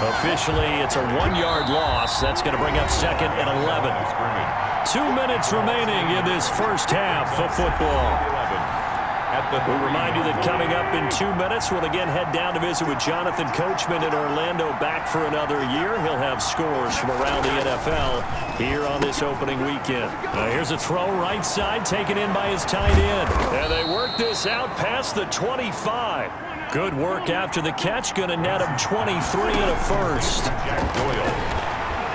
Officially, it's a 1-yard loss. That's going to bring up 2nd and 11. 2 minutes remaining in this first half of football. We remind you that coming up in 2 minutes, we'll again head down to visit with Jonathan Coachman in Orlando, back for another year. He'll have scores from around the NFL here on this opening weekend. Here's a throw right side, taken in by his tight end. And they work this out past the 25. Good work after the catch, going to net him 23 and a first.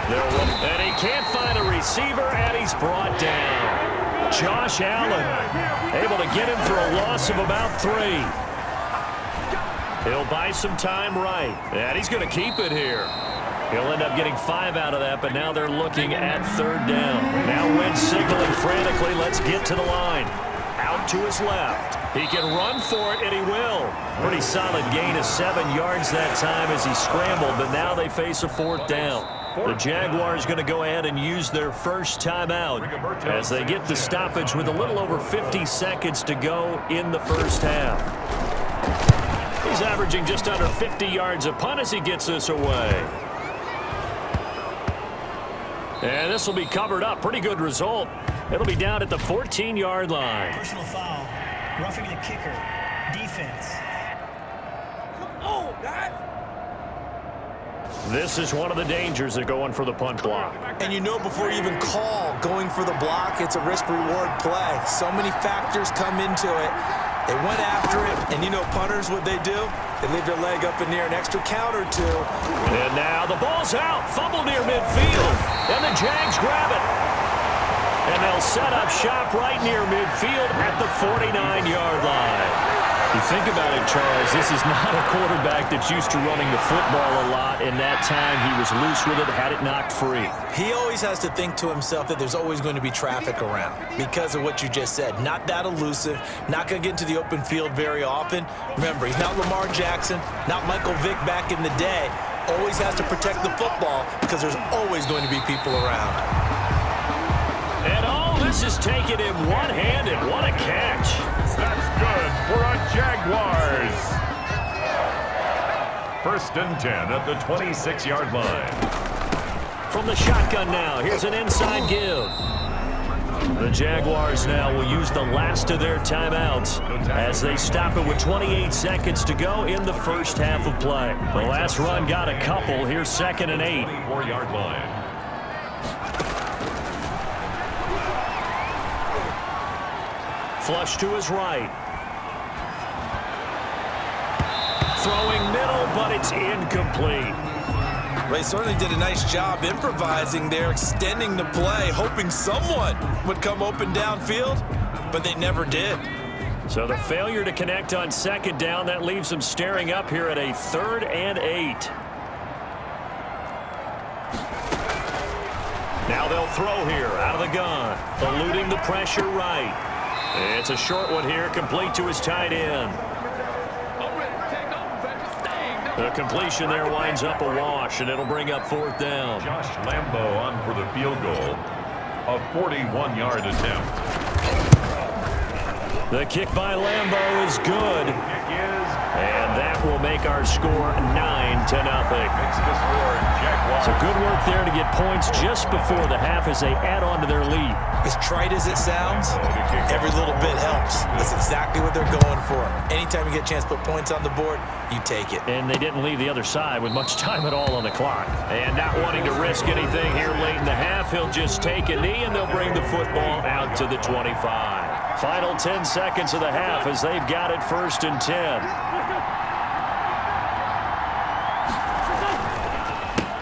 And he can't find a receiver, and he's brought down. Josh Allen able to get him for a loss of about 3. He'll buy some time right, and he's going to keep it here. He'll end up getting 5 out of that, but now they're looking at 3rd down. Now Wentz signaling frantically, let's get to the line. Out to his left. He can run for it, and he will. Pretty solid gain of 7 yards that time as he scrambled, but now they face a 4th down. The Jaguars going to go ahead and use their first timeout as they get the stoppage with a little over 50 seconds to go in the first half. He's averaging just under 50 yards a punt as he gets this away. And this will be covered up. Pretty good result. It'll be down at the 14-yard line. Personal foul. Roughing the kicker. Defense. Oh, God. This is one of the dangers of going for the punt block. And you know before you even call going for the block, it's a risk-reward play. So many factors come into it. They went after it, and you know punters, what they do? They leave their leg up in the air, an extra count or 2. And now the ball's out. Fumble near midfield. And the Jags grab it. And they'll set up shop right near midfield at the 49-yard line. You think about it, Charles, this is not a quarterback that's used to running the football a lot, and that time he was loose with it, had it knocked free. He always has to think to himself that there's always going to be traffic around because of what you just said. Not that elusive, not going to get into the open field very often. Remember, he's not Lamar Jackson, not Michael Vick back in the day. Always has to protect the football because there's always going to be people around. And all this is taken in one-handed. What a catch. That's good for a Jaguars. 1st and 10 at the 26-yard line. From the shotgun now, here's an inside give. The Jaguars now will use the last of their timeouts as they stop it with 28 seconds to go in the first half of play. The last run got a couple. Here's 2nd and 8. 4-yard line. Flush to his right. Throwing middle, but it's incomplete. They certainly did a nice job improvising there, extending the play, hoping someone would come open downfield, but they never did. So the failure to connect on 2nd down, that leaves them staring up here at a 3rd and 8. Now they'll throw here out of the gun, eluding the pressure right. It's a short one here, complete to his tight end. The completion there winds up a wash, and it'll bring up 4th down. Josh Lambo on for the field goal. A 41-yard attempt. The kick by Lambo is good. And that will make our score 9-0. So good work there to get points just before the half as they add on to their lead. As trite as it sounds, every little bit helps. That's exactly what they're going for. Anytime you get a chance to put points on the board, you take it. And they didn't leave the other side with much time at all on the clock. And not wanting to risk anything here late in the half, he'll just take a knee, and they'll bring the football out to the 25. Final 10 seconds of the half as they've got it 1st and 10.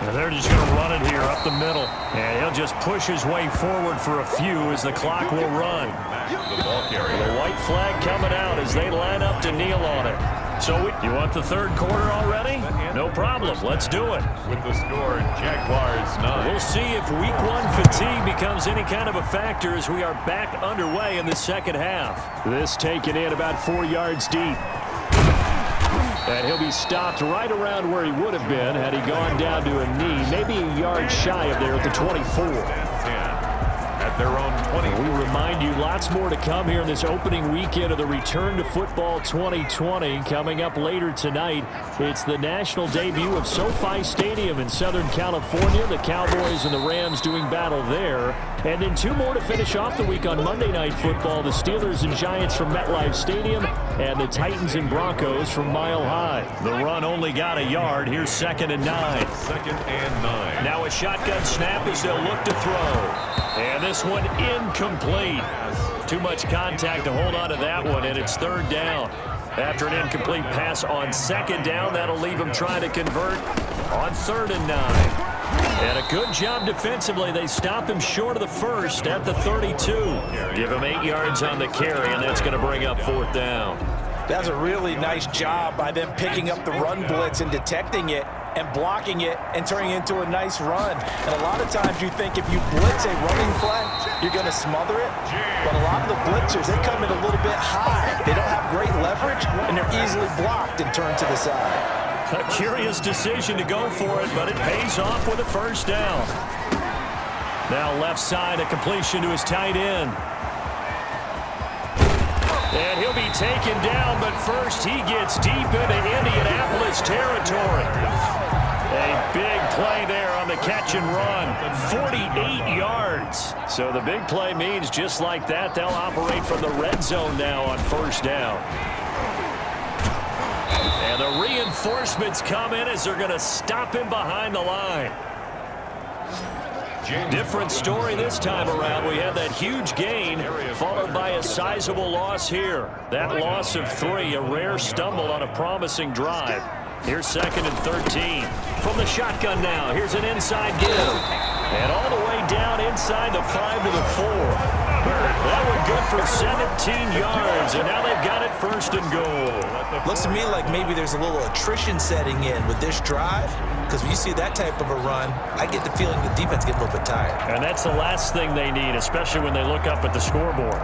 And they're just going to run it here up the middle. And he'll just push his way forward for a few as the clock will run. The white flag coming out as they line up to kneel on it. So you want the 3rd quarter already? No problem. Let's do it. With the score, Jaguars 9. We'll see if week 1 fatigue becomes any kind of a factor as we are back underway in the 2nd half. This taken in about 4 yards deep. And he'll be stopped right around where he would have been had he gone down to a knee, maybe a yard shy of there at the 24. At at their own 20. We remind you lots more to come here in this opening weekend of the Return to Football 2020. Coming up later tonight, it's the national debut of SoFi Stadium in Southern California. The Cowboys and the Rams doing battle there. And then two more to finish off the week on Monday Night Football. The Steelers and Giants from MetLife Stadium and the Titans and Broncos from Mile High. The run only got a yard. Here's 2nd and 9. 2nd and 9. Now a shotgun snap as they'll look to throw. And this one incomplete. Too much contact to hold on to that one, and it's 3rd down. After an incomplete pass on 2nd down, that'll leave them trying to convert on 3rd and 9. And a good job defensively. They stop him short of the first at the 32. Give him 8 yards on the carry, and that's going to bring up 4th down. That's a really nice job by them picking up the run blitz and detecting it and blocking it and turning it into a nice run. And a lot of times you think if you blitz a running play, you're going to smother it. But a lot of the blitzers, they come in a little bit high. They don't have great leverage, and they're easily blocked and turned to the side. A curious decision to go for it, but it pays off with a 1st down. Now left side, a completion to his tight end. And he'll be taken down, but first he gets deep into Indianapolis territory. A big play there on the catch and run. 48 yards. So the big play means just like that, they'll operate from the red zone now on 1st down. And the reinforcements come in as they're going to stop him behind the line. Different story this time around. We had that huge gain followed by a sizable loss here. That loss of 3, a rare stumble on a promising drive. Here's 2nd and 13. From the shotgun now, here's an inside give. And all the way down inside the 5 to the 4. That one good for 17 yards, and now they've got it 1st and goal. Looks to me like maybe there's a little attrition setting in with this drive, because when you see that type of a run, I get the feeling the defense gets a little bit tired. And that's the last thing they need, especially when they look up at the scoreboard.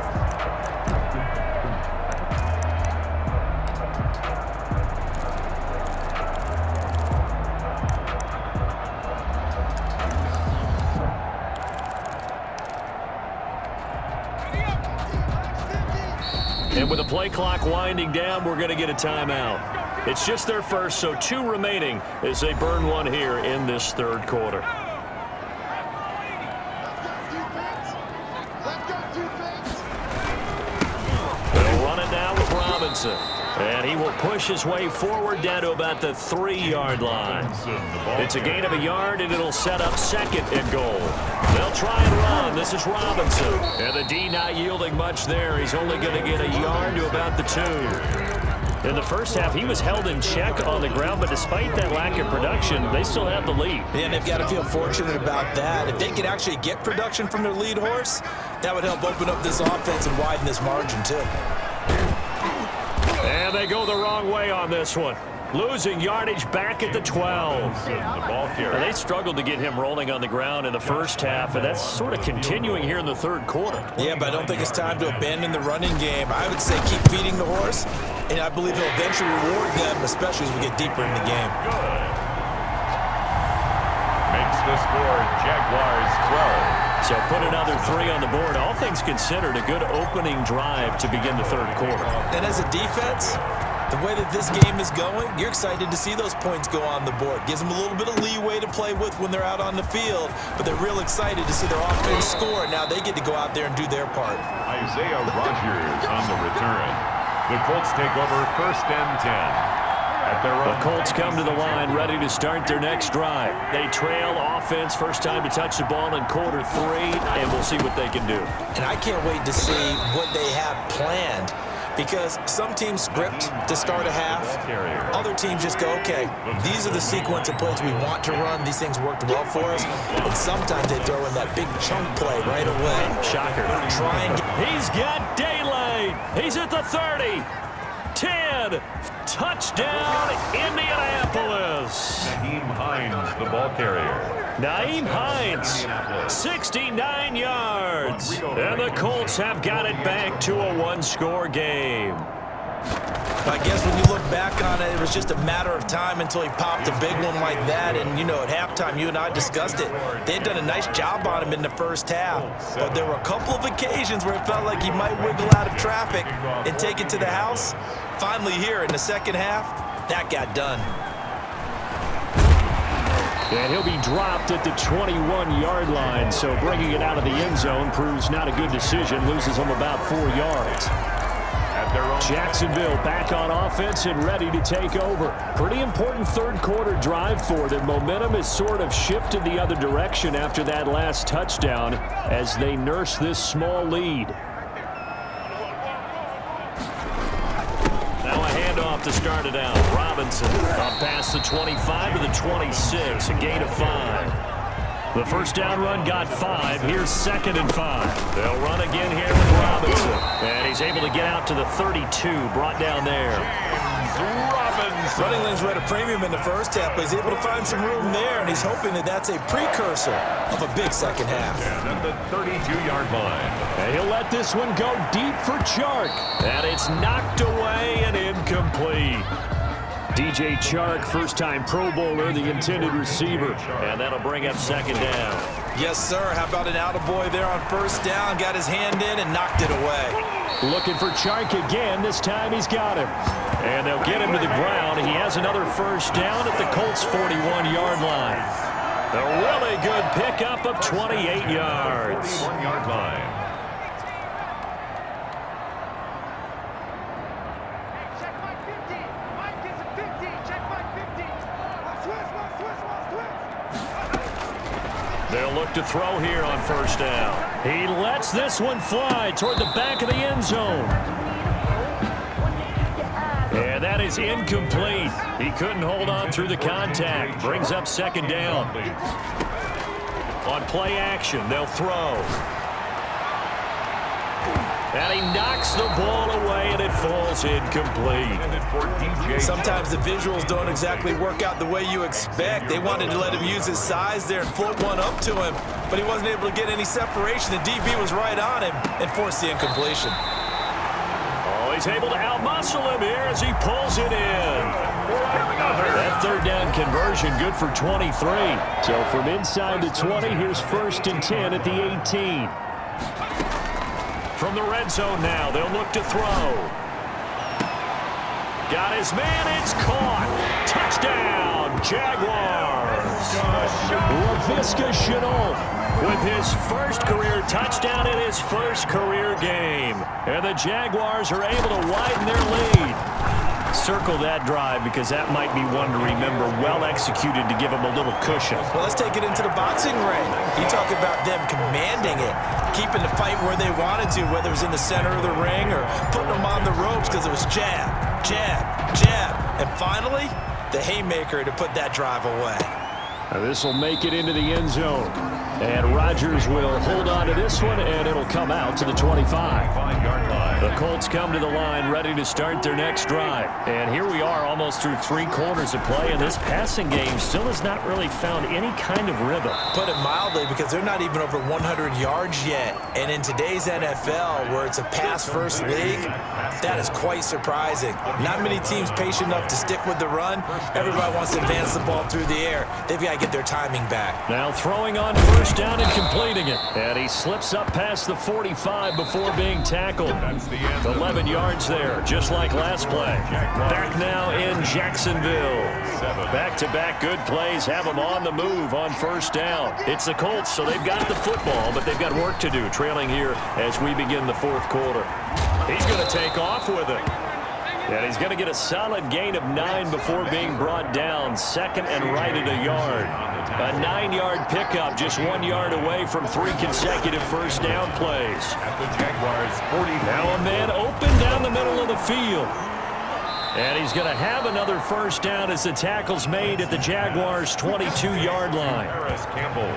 And with the play clock winding down, we're going to get a timeout. It's just their first, so 2 remaining as they burn one here in this 3rd quarter. They'll run it now with Robinson. And he will push his way forward down to about the 3-yard line. It's a gain of a yard, and it'll set up 2nd and goal. They'll try and run. This is Robinson. And the D not yielding much there. He's only going to get a yard to about the 2. In the first half, he was held in check on the ground, but despite that lack of production, they still have the lead. And they've got to feel fortunate about that. If they could actually get production from their lead horse, that would help open up this offense and widen this margin, too. And they go the wrong way on this one. Losing yardage back at the 12. And they struggled to get him rolling on the ground in the first half, and that's sort of continuing here in the 3rd quarter. Yeah, but I don't think it's time to abandon the running game. I would say keep feeding the horse, and I believe he'll eventually reward them, especially as we get deeper in the game. Makes the score Jaguars 12. So put another 3 on the board. All things considered, a good opening drive to begin the 3rd quarter. And as a defense, the way that this game is going, you're excited to see those points go on the board. Gives them a little bit of leeway to play with when they're out on the field, but they're real excited to see their offense score. Now they get to go out there and do their part. Isaiah Rodgers on the return. The Colts take over 1st and 10. The Colts come to the line ready to start their next drive. They trail offense, first time to touch the ball in quarter 3, and we'll see what they can do. And I can't wait to see what they have planned, because some teams script to start a half. Other teams just go, okay, these are the sequence of plays we want to run. These things worked well for us. And sometimes they throw in that big chunk play right away. Shocker. He's got daylight. He's at the 30. 10. Touchdown, Indianapolis. Nyheim Hines, the ball carrier. Nyheim Hines, 69 yards. And the Colts have got it back to a 1-score game. I guess when you look back on it, it was just a matter of time until he popped a big one like that. And, you know, at halftime, you and I discussed it. They had done a nice job on him in the first half. But there were a couple of occasions where it felt like he might wiggle out of traffic and take it to the house. Finally here in the second half, that got done. And he'll be dropped at the 21-yard line. So bringing it out of the end zone proves not a good decision. Loses him about 4 yards. Jacksonville back on offense and ready to take over. Pretty important third quarter drive for them. Momentum has sort of shifted the other direction after that last touchdown as they nurse this small lead. Now a handoff to start it out. Robinson up past the 25 to the 26, a gain of 5. The first down run got 5. Here's 2nd and 5. They'll run again here with Robinson. And he's able to get out to the 32, brought down there. Running lanes were at a premium in the first half, but he's able to find some room there, and he's hoping that that's a precursor of a big second half. And at the 32-yard line. And he'll let this one go deep for Chark. And it's knocked away and incomplete. DJ Chark, first-time Pro Bowler, the intended receiver. And that'll bring up 2nd down. Yes, sir. How about an attaboy there on first down? Got his hand in and knocked it away. Looking for Chark again. This time he's got him. And they'll get him to the ground. He has another first down at the Colts' 41-yard line. A really good pickup of 28 yards. 41-yard line. They'll look to throw here on first down. He lets this one fly toward the back of the end zone. And that is incomplete. He couldn't hold on through the contact. Brings up 2nd down. On play action, they'll throw. And he knocks the ball away, and it falls incomplete. Sometimes the visuals don't exactly work out the way you expect. They wanted to let him use his size there and float one up to him, but he wasn't able to get any separation. The DB was right on him and forced the incompletion. Oh, he's able to outmuscle him here as he pulls it in. That 3rd down conversion good for 23. So from inside the 20, here's 1st and 10 at the 18. From the red zone now, they'll look to throw. Got his man, it's caught. Touchdown, Jaguars. Laviska Shenault with his first career touchdown in his first career game. And the Jaguars are able to widen their lead. Circle that drive because that might be one to remember. Well executed to give them a little cushion. Well, let's take it into the boxing ring. You talk about them commanding it, keeping the fight where they wanted to, whether it was in the center of the ring or putting them on the ropes because it was jab, jab, jab. And finally, the haymaker to put that drive away. Now this will make it into the end zone. And Rodgers will hold on to this one, and it'll come out to the 25. 5-yard line. The Colts come to the line ready to start their next drive. And here we are almost through 3 quarters of play, and this passing game still has not really found any kind of rhythm. Put it mildly, because they're not even over 100 yards yet. And in today's NFL, where it's a pass-first league, that is quite surprising. Not many teams patient enough to stick with the run. Everybody wants to advance the ball through the air. They've got to get their timing back. Now throwing on first down and completing it. And he slips up past the 45 before being tackled. 11 yards there, just like last play. Back now in Jacksonville. Back-to-back good plays have them on the move on first down. It's the Colts, so they've got the football, but they've got work to do, trailing here as we begin the 4th quarter. He's going to take off with it. And he's going to get a solid gain of 9 before being brought down. 2nd and right at a yard. A 9-yard pickup, just 1 yard away from 3 consecutive first down plays. At the Jaguars 40. Now a man open down the middle of the field. And he's going to have another first down as the tackle's made at the Jaguars' 22-yard line. Harris Campbell.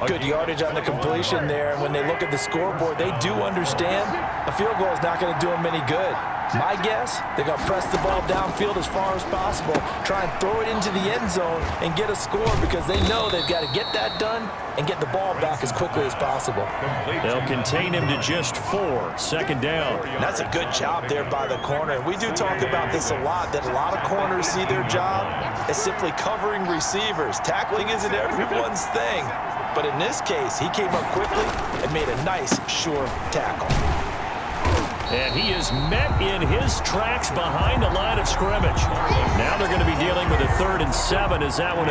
Good yardage on the completion there. And when they look at the scoreboard, they do understand a field goal is not going to do them any good. My guess, they're going to press the ball downfield as far as possible, try and throw it into the end zone and get a score because they know they've got to get that done and get the ball back as quickly as possible. They'll contain him to just 4, second down. That's a good job there by the corner. We do talk about this a lot, that a lot of corners see their job as simply covering receivers. Tackling isn't everyone's thing. But in this case, he came up quickly and made a nice, sure tackle. And he is met in his tracks behind the line of scrimmage. Now they're going to be dealing with a 3rd and 7 as that one